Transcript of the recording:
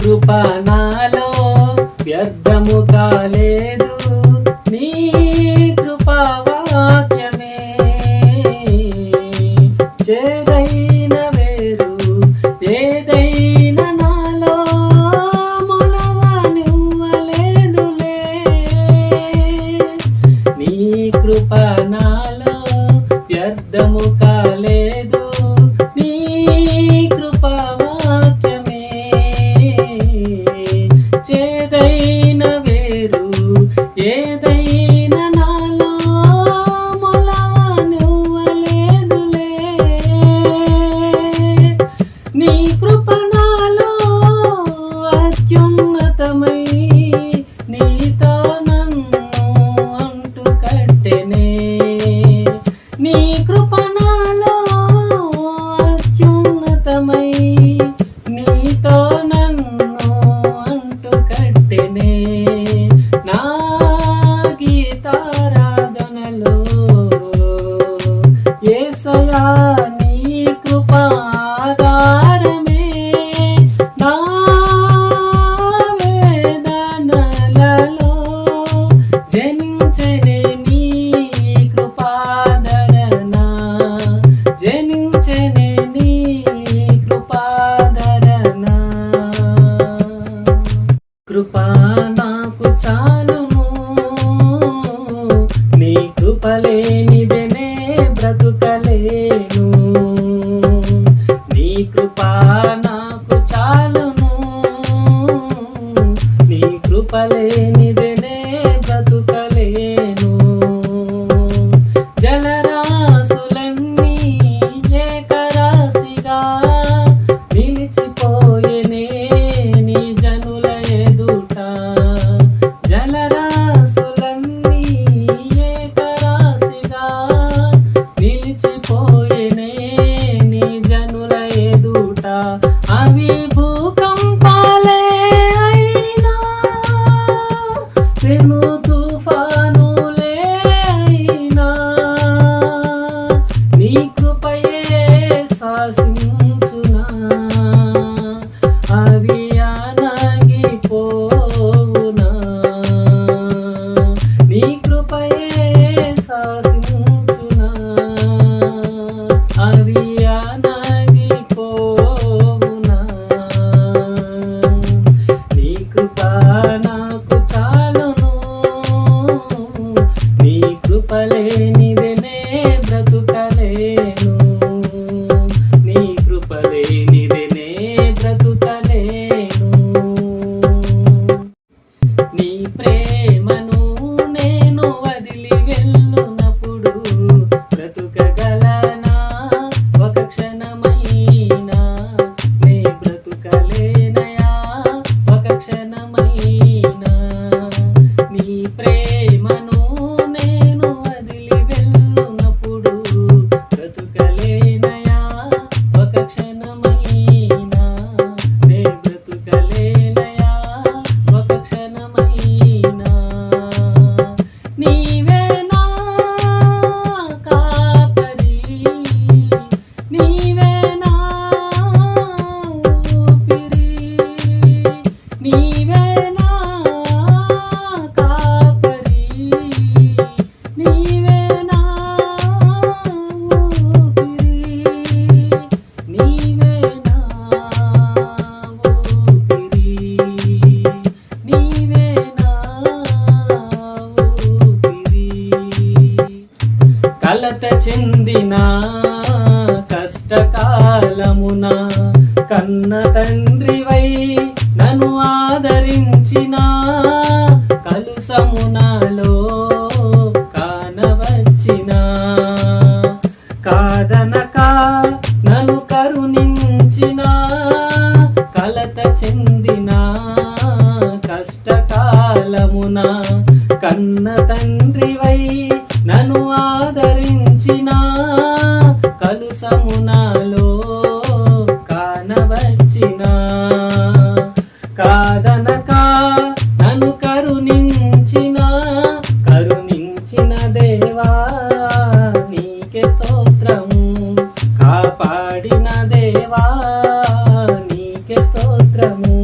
కృప నాలో వ్యర్థము కాలేదు, నీ కృపా వాక్యమే చేదైన వేరు ఏదైన నాలో మొలవనివ్వలేదులే. నీ కృప నాలో వ్యర్థము కాలేదు, నీ కృపా వాక్యమే చేదైన వేరు ఏదైన నాలో మొలవనివ్వలేదులే. నీ కృప నాలో అత్యున్నతమై నీతో నన్ను అంటు కట్టెనే. నీ కృప నాలో అత్యున్నతమై నీతో నన్ను అంటు కట్టెనే. నా గీతారాధనలో యేసయ్యా నీ కృప ఆధారమే, నా వేదనలలో జనించెనే నీ కృపాదరణ, జనించెనే నీ కృపాదరణ. కృపా నాకు చాలును, నీ కృప లేనిదే బ్రతుకలేను. నీ కృపా నాకు చాలును, నీ కృప లేనిదే బ్రతుకలేను. జలరాశులన్నీ ఏకరాశిగా నిలిచిపోయేనే నీ జనుల ఎదుట. జలరాశులన్నీ ఏకరాశిగా నిలిచిపోయేనే నీ జనుల ఎదుట. అవి భూకంపాలే అయినా పెను తుఫానులే అయినా నీ కృపయే శాసించునా, అవి అణగిపోవునా. నీ కృపయే శాసించునా, అవి అణగిపోవునా. నీ కృప నాకు చాలును, నీ కృప లేనిదే బ్రతుకలేను. నీ కృప లేనిదే బ్రతుకలేను. నీ ప్రేమను నేను వదిలి వెళ్ళునప్పుడు బ్రతుకగలనా ఒక క్షణమైనా? నే బ్రతుకలేనయా ఒక క్షణమైనా. నీ ప్రేమను నేను వదిలి వెళ్ళునప్పుడు బ్రతుకలేనయా ఒక క్షణమైనా. నే బ్రతుకలేనయా ఒక క్షణమైనా. నీవే నా కాపరి, నీవే నా ఊపిరి, నీవే నా కాపరి, నీవే నా ఊపిరి, నీవే నా ఊపిరి, నీవే నా ఊపిరి. కలత చెందిన కష్టకాలమున కన్న తండ్రివై నన్ను ఆదరించిన, కలుసమునాలో కానవచ్చిన, కాదనక నన్ను కరుణించిన, కలత చెందిన కష్టకాలమున కన్న తండ్రివై నన్ను ఆదరించిన, కలుసమునాలో కానవచ్చిన, కాదనక నన్ను కరుణించిన, కరుణించిన దేవా నీకే స్తోత్రము, కాపాడిన దేవా నీకే స్తోత్రము.